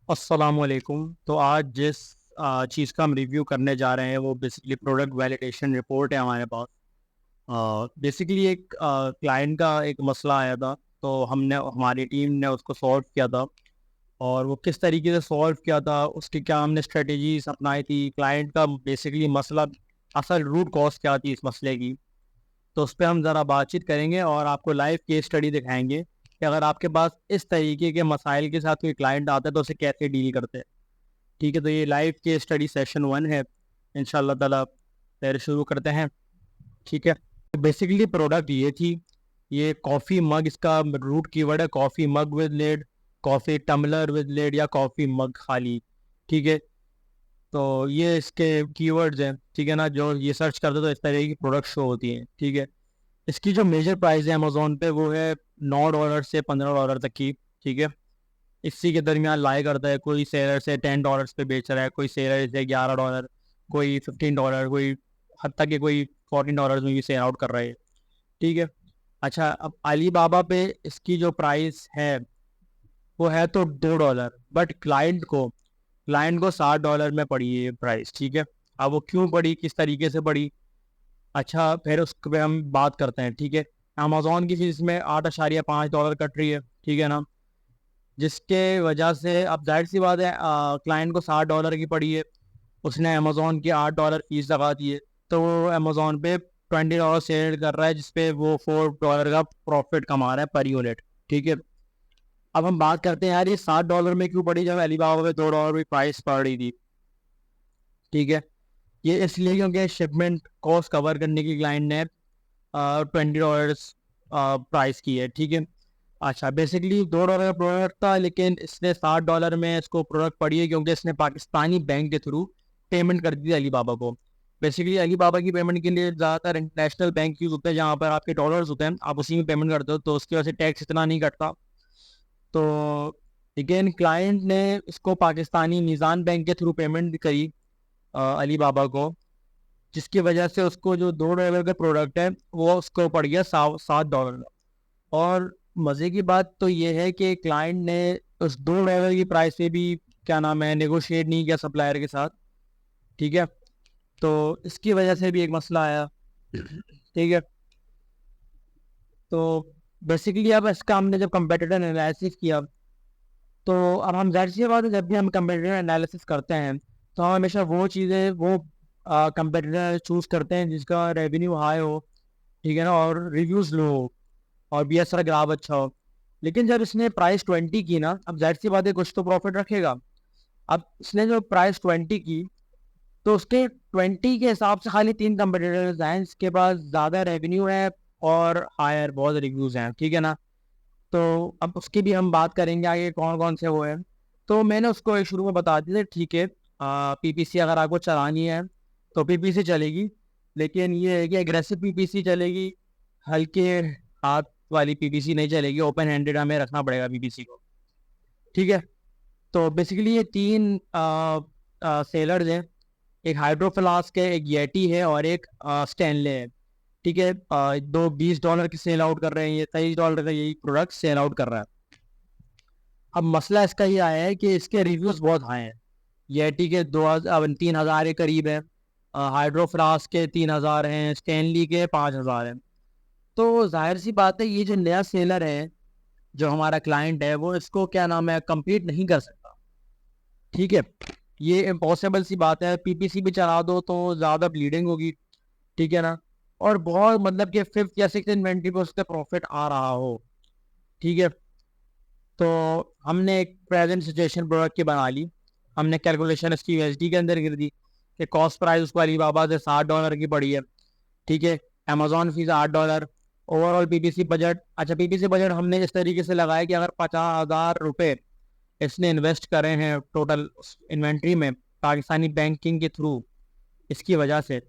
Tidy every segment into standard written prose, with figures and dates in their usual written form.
अस्सलामुअलैकुम। तो आज जिस चीज़ का हम रिव्यू करने जा रहे हैं वो बेसिकली प्रोडक्ट वैलिडेशन रिपोर्ट है हमारे पास। बेसिकली एक क्लाइंट का एक मसला आया था, तो हमने हमारी टीम ने उसको सॉल्व किया था। और वो किस तरीके से सॉल्व किया था, उसकी क्या हमने स्ट्रेटजीज अपनाई थी, क्लाइंट का बेसिकली मसला, असल रूट कॉज क्या थी इस मसले की। तो उस पर हम ज़रा बातचीत करेंगे और आपको लाइव केस स्टडी दिखाएंगे कि अगर आपके पास इस तरीके के मसाइल के साथ कोई क्लाइंट आता है तो उसे कैसे डील करते हैं। ठीक है, तो ये लाइव के स्टडी सेशन 1 है। इंशाल्लाह ताला फिर शुरू करते हैं। ठीक है, बेसिकली प्रोडक्ट ये थी, ये कॉफ़ी मग, इसका रूट कीवर्ड है coffee mug with lid, coffee tumbler with lid या कॉफ़ी मग खाली। ठीक है, तो ये इसके कीवर्ड्स हैं। ठीक है ना, जो ये सर्च करते तो इस तरह की प्रोडक्ट शो होती हैं। ठीक है, इसकी जो मेजर प्राइस है अमेजोन पे वो है $9 से $15 तक की। ठीक है, इसी के दरमियान लाई करता है। कोई सेलर से $10 पे बेच रहा है, कोई सेलर से $11, कोई $15, कोई हत्ता के कोई $14 में भी सेल आउट कर रहा है। ठीक है, अच्छा, अब अली बाबा पे इसकी जो प्राइस है वो है तो $2, बट क्लाइंट को $60 में पड़ी है ये प्राइस। ठीक है, अब वो क्यों पड़ी, किस तरीके से पड़ी, अच्छा फिर उस पर हम बात करते हैं। ठीक है, अमेजोन की फीस में $8.5 कट रही है। ठीक है ना, जिसके वजह से अब जाहिर सी बात है क्लाइंट को $60 की पड़ी है, उसने अमेजोन की $8 फीस लगा दी है, तो वो अमेजोन पे $20 सेल कर रहा है, जिसपे वो $4 का प्रॉफिट कमा रहा है पर यूनिट। ठीक है, अब हम बात करते हैं यार ये $60 में क्यों पड़ी जब अलीबाबा पे $2 की प्राइस पड़ रही थी। ठीक है, ये इसलिए क्योंकि शिपमेंट कॉस्ट कवर करने की क्लाइंट ने $20 प्राइस की है। ठीक है, अच्छा, बेसिकली $2 का प्रोडक्ट था, लेकिन इसने $60 में इसको प्रोडक्ट पड़ी है क्योंकि इसने पाकिस्तानी बैंक के थ्रू पेमेंट कर दी थी अली बाबा को। बेसिकली अली बाबा की पेमेंट के लिए ज़्यादातर इंटरनेशनल बैंक यूज़ होते हैं, जहाँ पर आपके डॉलर्स होते हैं, आप उसी में पेमेंट करते हो, तो उसकी वजह से टैक्स इतना नहीं कटता। तो लेकिन क्लाइंट ने इसको पाकिस्तानी निज़ाम बैंक के थ्रू पेमेंट करी अली बाबा को, जिसकी वजह से उसको जो $2 का प्रोडक्ट है वो उसको पड़ गया $7 का। और मज़े की बात तो ये है कि क्लाइंट ने उस $2 की प्राइस से भी क्या नाम है नेगोशिएट नहीं किया सप्लायर के साथ। ठीक है, तो इसकी वजह से भी एक मसला आया। ठीक है, तो बेसिकली अब इसका हमने जब कंपेटिटर एनालिसिस किया, तो अब हम जाहिर सी बात है जब भी हम कंपेटिटर एनालिसिस करते हैं तो हम हमेशा वो चीज़ें वो कंपेटिटर चूज़ करते हैं जिसका रेवेन्यू हाई हो। ठीक है ना, और रिव्यूज़ लो हो और बी एस आर ग्राफ अच्छा हो। लेकिन जब इसने प्राइस 20 की ना, अब जाहिर सी बात है कुछ तो प्रॉफिट रखेगा। अब इसने जो प्राइस 20 की, तो उसके 20 के हिसाब से खाली 3 कंपटीटर्स हैं जिसके पास ज़्यादा रेवेन्यू है और हायर बहुत रिव्यूज़ हैं। ठीक है ना, तो अब उसकी भी हम बात करेंगे आगे कौन कौन से वो हैं। तो मैंने उसको एक शुरू में बता दिया था, ठीक है, पीपीसी अगर आपको चलानी है तो पीपीसी चलेगी, लेकिन ये है कि एग्रेसिव पीपीसी चलेगी, हल्के हाथ वाली पीपीसी नहीं चलेगी, ओपन हैंडेड हमें रखना पड़ेगा पीपीसी को। ठीक है, तो बेसिकली ये तीन सेलर्स हैं, एक हाइड्रो फ्लास्क है, एक येटी है और एक स्टैनले है। ठीक है, दो $20 की सेल आउट कर रहे हैं, ये $23 का यही प्रोडक्ट सेल आउट कर रहा है। अब मसला इसका ये आया है कि इसके रिव्यूज बहुत हाई हैं। येटी के 3,000 के करीब है, हाइड्रो फ्लास्क के 3,000 हैं, स्टैनली के 5,000 हैं। तो जाहिर सी बात है ये जो नया सेलर है, जो हमारा क्लाइंट है, वो इसको क्या नाम है कम्पीट नहीं कर सकता। ठीक है, ये इम्पॉसिबल सी बात है, पीपीसी भी चला दो तो ज़्यादा ब्लीडिंग होगी। ठीक है ना, और बहुत मतलब कि फिफ्थ या सिक्स इन्वेंट्री पे उसका प्रॉफिट आ रहा हो। ठीक है, तो हमने एक प्रेजेंट सिचुएशन प्रोडक्ट की बना ली, हमने कैलकुलेशन इसकी यूएसडी के अंदर गिर दी कि कॉस्ट प्राइस उसको अलीबाबा से $60 की पड़ी है। ठीक है, Amazon fees $8, overall PPC budget, अच्छा पीपीसी बजट हमने इस तरीके से लगाया कि अगर $50,000 इसने इन्वेस्ट करे हैं टोटल इन्वेंट्री में पाकिस्तानी बैंकिंग के थ्रू, इसकी वजह से,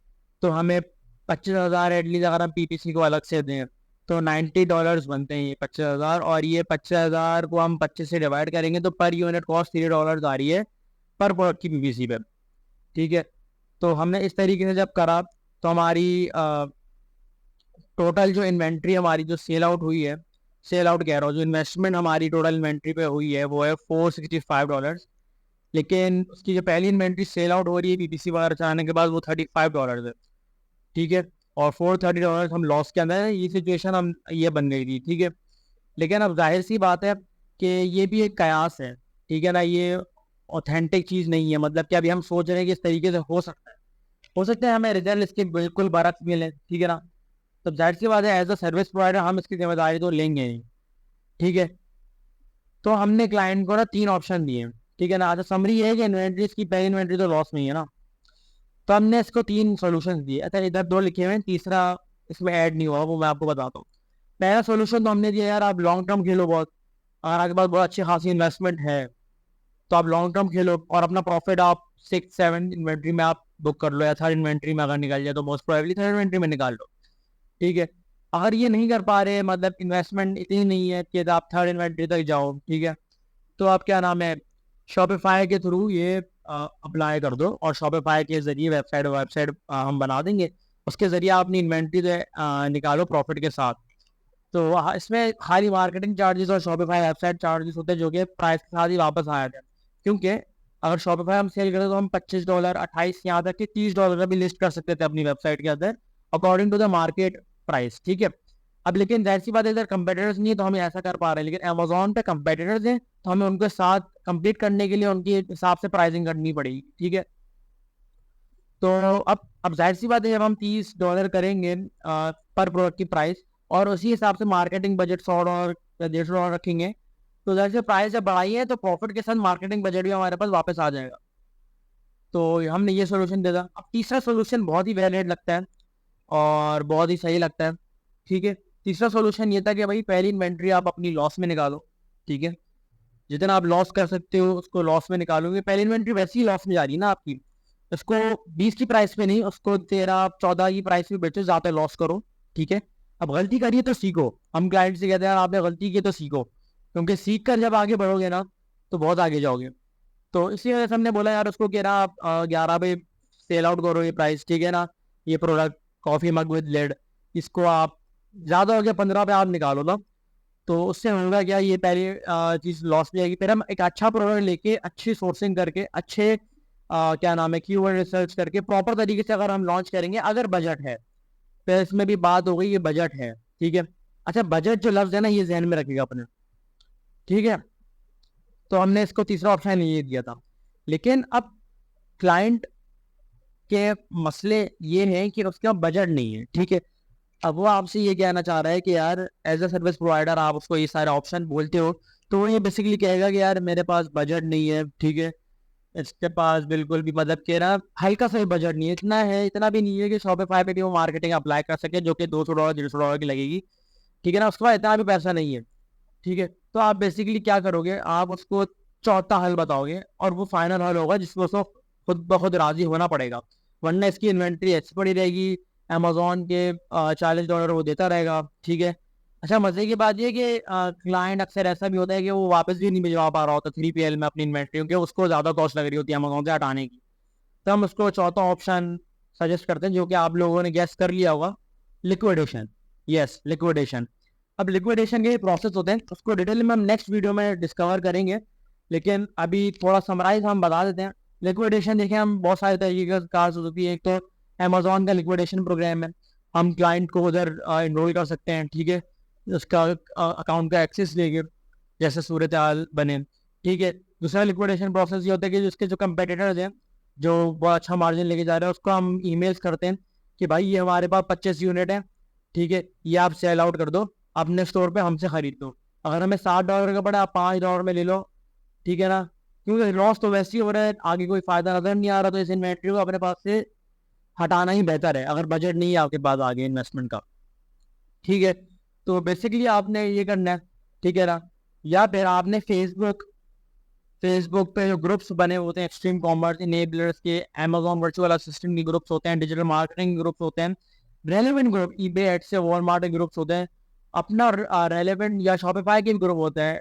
तो हमें 25,000 एटलीस्ट अगर हम पीपीसी को अलग से दें तो $90 बनते हैं ये 25,000, और ये 25,000 को हम 25 से डिवाइड करेंगे तो पर यूनिट कॉस्ट $3 आ रही है पर प्रोडक्ट की पीपीसी पे। ठीक है, तो हमने इस तरीके से जब करा तो हमारी टोटल जो इन्वेंट्री हमारी जो सेल आउट हुई है, सेल आउट कह रहा हूँ, जो इन्वेस्टमेंट हमारी टोटल इन्वेंट्री पे हुई है वो है $465। लेकिन उसकी जो पहली इन्वेंट्री सेल आउट हो रही है पीपीसी वगैरह चलाने के बाद वो $35 है, ठीक है। और $430 हम लॉस के अंदर है, ये सिचुएशन हम ये बन गई थी, ठीक है। लेकिन अब जाहिर सी बात है कि ये भी एक कयास है, ठीक है ना, ये ऑथेंटिक चीज़ नहीं है। मतलब कि अभी हम सोच रहे हैं कि इस तरीके से हो सकता है हमें रिजल्ट इसके बिल्कुल बरक्स मिले, ठीक है ना। तब जाहिर सी बात है एज अ सर्विस प्रोवाइडर हम इसकी जिम्मेदारी तो लेंगे नहीं, ठीक है। तो हमने क्लाइंट को ना 3 ऑप्शन दिए, ठीक है ना। अच्छा समरी है कि इन्वेंट्री की पहली इन्वेंट्री तो लॉस में ही है ना, तो हमने इसको 3 सॉल्यूशन दिए। अच्छा इधर 2 लिखे हुए हैं, तीसरा इसमें ऐड नहीं हुआ, वो मैं आपको बताता हूँ। पहला सॉल्यूशन तो हमने दिया यार, आप लॉन्ग टर्म खेलो बहुत, अगर आपके पास बहुत अच्छी खासी इन्वेस्टमेंट है तो आप लॉन्ग टर्म खेलो और अपना प्रॉफिट आप 6-7 इन्वेंट्री में आप बुक कर लो, या थर्ड इन्वेंट्री में अगर निकल जाए तो मोस्ट प्रोबेबली थर्ड इन्वेंट्री में निकाल लो, ठीक है। अगर ये नहीं कर पा रहे, मतलब इन्वेस्टमेंट इतनी नहीं है कि आप थर्ड इन्वेंट्री तक जाओ, ठीक है, तो आप क्या नाम है शॉपिफाई के थ्रू ये अप्लाई कर दो, और शॉपिफाई के जरिए वेबसाइट हम बना देंगे, उसके जरिए आप अपनी इन्वेंट्री से निकालो प्रॉफिट के साथ। तो इसमें खाली मार्केटिंग चार्जेस और शॉपिफाई वेबसाइट चार्जेस होते हैं जो कि प्राइस के साथ ही वापस आ जाते हैं। क्योंकि अगर शॉपिफाई हम सेल करें तो हम $25, 28, यहाँ तक कि $30 का भी लिस्ट कर सकते थे अपनी वेबसाइट के अंदर, according to the market price, ठीक है। अब लेकिन जाहिर सी बात है इधर कंपेटिटर्स नहीं है तो हम ऐसा कर पा रहे हैं, लेकिन अमेजोन पे कंपेटिटर्स हैं तो हमें उनके साथ कंपीट करने के लिए उनके हिसाब से प्राइसिंग करनी पड़ेगी, ठीक है। तो अब जाहिर सी बात है जब हम $30 करेंगे पर प्रोडक्ट की प्राइस, और उसी हिसाब से मार्केटिंग बजट $100 या $150 रखेंगे, तो जैसे प्राइस जब बढ़ाई है तो प्रॉफिट के साथ मार्केटिंग बजट भी हमारे पास वापस आ जाएगा। तो हमने ये सोल्यूशन दे दिया। अब तीसरा सोल्यूशन बहुत ही वैलिड लगता है और बहुत ही सही लगता है, ठीक है। तीसरा सोल्यूशन ये था कि भाई पहली इन्वेंट्री आप अपनी लॉस में निकालो, ठीक है। जितना आप लॉस कर सकते हो उसको लॉस में निकालोगे। पहली इन्वेंट्री वैसे ही लॉस में जा रही है ना आपकी, उसको 20 की प्राइस पे नहीं, उसको 13-14 की प्राइस पे बेचो, ज़्यादा लॉस करो, ठीक है। अब गलती करिए तो सीखो, हम क्लाइंट से कहते हैं आपने गलती की तो सीखो, क्योंकि सीख कर जब आगे बढ़ोगे ना तो बहुत आगे जाओगे। तो इसी वजह से हमने बोला यार उसको कि ना आप 11 पे सेल आउट करो ये प्राइस, ठीक है ना। ये product coffee mug with lid, इसको आप ज़्यादा हो गया 15 पे आप निकालो ना, तो उससे होगा क्या, ये पहली चीज़ लॉस में आएगी। फिर हम एक अच्छा प्रोडक्ट लेके अच्छी सोर्सिंग करके अच्छे क्या नाम है कीवर्ड रिसर्च करके प्रॉपर तरीके से अगर हम लॉन्च करेंगे, अगर बजट है, फिर इसमें भी बात हो गई ये बजट है, ठीक है। अच्छा बजट जो लफ्ज़ है ना ये जहन में रखिएगा अपने, ठीक है। तो हमने इसको तीसरा ऑप्शन ये दिया था। लेकिन अब क्लाइंट के मसले ये हैं कि उसके पास बजट नहीं है, ठीक है। अब वो आपसे ये कहना चाह रहा है कि यार एज अ सर्विस प्रोवाइडर आप उसको ये सारे ऑप्शन बोलते हो, तो वो ये बेसिकली कहेगा कि यार मेरे पास बजट नहीं है, ठीक है। इसके पास बिल्कुल भी मतलब कह रहा हल्का सा भी बजट नहीं है, इतना है, इतना भी नहीं है कि शॉपिफाई पे भी वो मार्केटिंग अप्लाई कर सके जो कि $200 $150 की लगेगी, ठीक है ना। उसके बाद इतना भी पैसा नहीं है, ठीक है। तो आप बेसिकली क्या करोगे, आप उसको चौथा हल बताओगे और वो फाइनल हल होगा जिसको उसको खुद ब खुद राजी होना पड़ेगा, वरना इसकी इन्वेंट्री ऐसी पड़ी रहेगी, अमेजोन के $40 वो देता रहेगा, ठीक है। अच्छा मजे की बात ये कि क्लाइंट अक्सर ऐसा भी होता है कि वो वापस भी नहीं भिजवा पा रहा होता 3PL में अपनी इन्वेंट्री, क्योंकि उसको ज़्यादा कॉस्ट लग रही होती है अमेजोन से हटाने की। तो हम उसको चौथा ऑप्शन सजेस्ट करते हैं जो कि आप लोगों ने गैस कर लिया होगा, लिक्विडेशन। Yes liquidation. अब लिक्विडेशन के प्रोसेस होते हैं, उसको डिटेल में हम नेक्स्ट वीडियो में डिस्कवर करेंगे, लेकिन अभी थोड़ा समराइज हम बता देते हैं। लिक्विडेशन देखें हम बहुत सारे तरीके का कार्स होती है। एक तो अमेजोन का लिक्विडेशन प्रोग्राम है, हम क्लाइंट को उधर इनरोल कर सकते हैं, ठीक है, उसका अकाउंट का एक्सेस लेके जैसे सूरत हाल बने, ठीक है। दूसरा लिक्विडेशन प्रोसेस ये होता है कि जिसके जो कंपेटिटर्स हैं जो बहुत अच्छा मार्जिन लेके जा रहे हैं उसको हम ईमेल्स करते हैं कि भाई ये हमारे पास 25 यूनिट है, ठीक है, ये आप सेल आउट कर दो अपने स्टोर पे हमसे खरीद लो। अगर हमें $60 का पड़ा आप $5 में ले लो, ठीक है ना। क्योंकि लॉस तो वैसे ही हो रहा है, आगे कोई फायदा नजर नहीं आ रहा, तो इस इन्वेंट्री को अपने पास से हटाना ही बेहतर है अगर बजट नहीं है आपके पास आगे इन्वेस्टमेंट का, ठीक है। तो बेसिकली आपने ये करना है, ठीक है ना। या फिर आपने फेसबुक पे जो ग्रुप्स बने होते हैं एक्सट्रीम कॉमर्स इनेबलर्स के, अमेजोन वर्चुअल असिस्टेंट के ग्रुप्स होते हैं, डिजिटल मार्केटिंग ग्रुप्स होते हैं, रेलेवेंट ग्रुप ईबे एड से वॉलमार्ट के ग्रुप्स होते हैं, अपना रेलेवेंट या शॉपिफाई के भी ग्रुप होते हैं,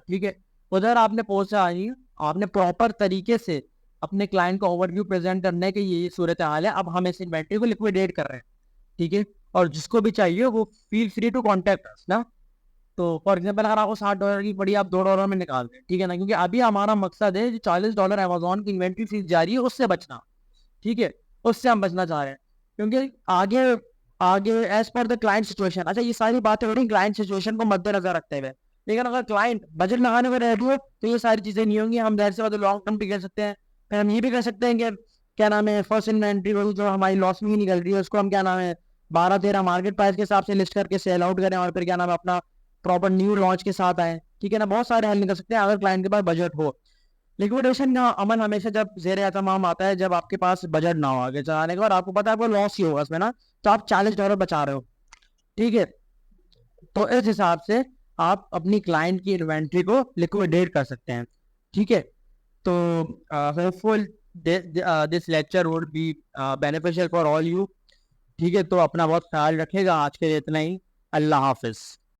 ठीक है। उधर आपने पोस्ट आई, आपने प्रॉपर तरीके से अपने क्लाइंट को ओवरव्यू प्रेजेंट करने की ये सूरत हाल है, अब हम इस इन्वेंट्री को लिक्विडेट कर रहे हैं, ठीक है। और जिसको भी चाहिए वो feel free to contact us ना। तो फॉर एग्जाम्पल अगर आपको $60 की पड़ी, आप $2 में निकाल दें, ठीक है ना, क्योंकि अभी हमारा मकसद है जो $40 अमेजोन की इन्वेंट्री फीस जा रही है उससे बचना, ठीक है, उससे हम बचना चाह रहे हैं, क्योंकि आगे आगे as per the client situation. अच्छा, ये सारी बातें हो रही क्लाइंट सिचुएशन को मद्देनजर रखते हुए, लेकिन अगर क्लाइंट बजट लगाने में रेडी हो तो ये सारी चीजें नहीं होंगी। हम जाहिर सी बात लॉन्ग टर्म भी कर सकते हैं, फिर हम ये भी कर सकते हैं कि क्या नाम है, फर्स्ट इन्वेंट्री जो हमारी लॉस में ही निकल रही है उसको हम क्या नाम है 12-13 मार्केट प्राइस के हिसाब से लिस्ट करके सेल आउट करें, और फिर क्या नाम है अपना प्रॉपर न्यू लॉन्च के साथ आए, ठीक है ना। बहुत सारे हल निकल सकते हैं अगर क्लाइंट के पास बजट हो। लिक्विडेशन का अमल हमेशा जब जेर एहतमाम आता है जब आपके पास बजट ना हो आगे चलाने का, और आपको पता है आपको लॉस ही होगा उसमें ना, तो आप $40 बचा रहे हो, ठीक है। तो इस हिसाब से आप अपनी क्लाइंट की इन्वेंट्री को लिक्विडेट कर सकते हैं, ठीक है। तो hopeful this lecture would be beneficial for all you, ठीक है। तो अपना बहुत ख्याल रखेगा। आज के लिए इतना ही। अल्लाह हाफिज।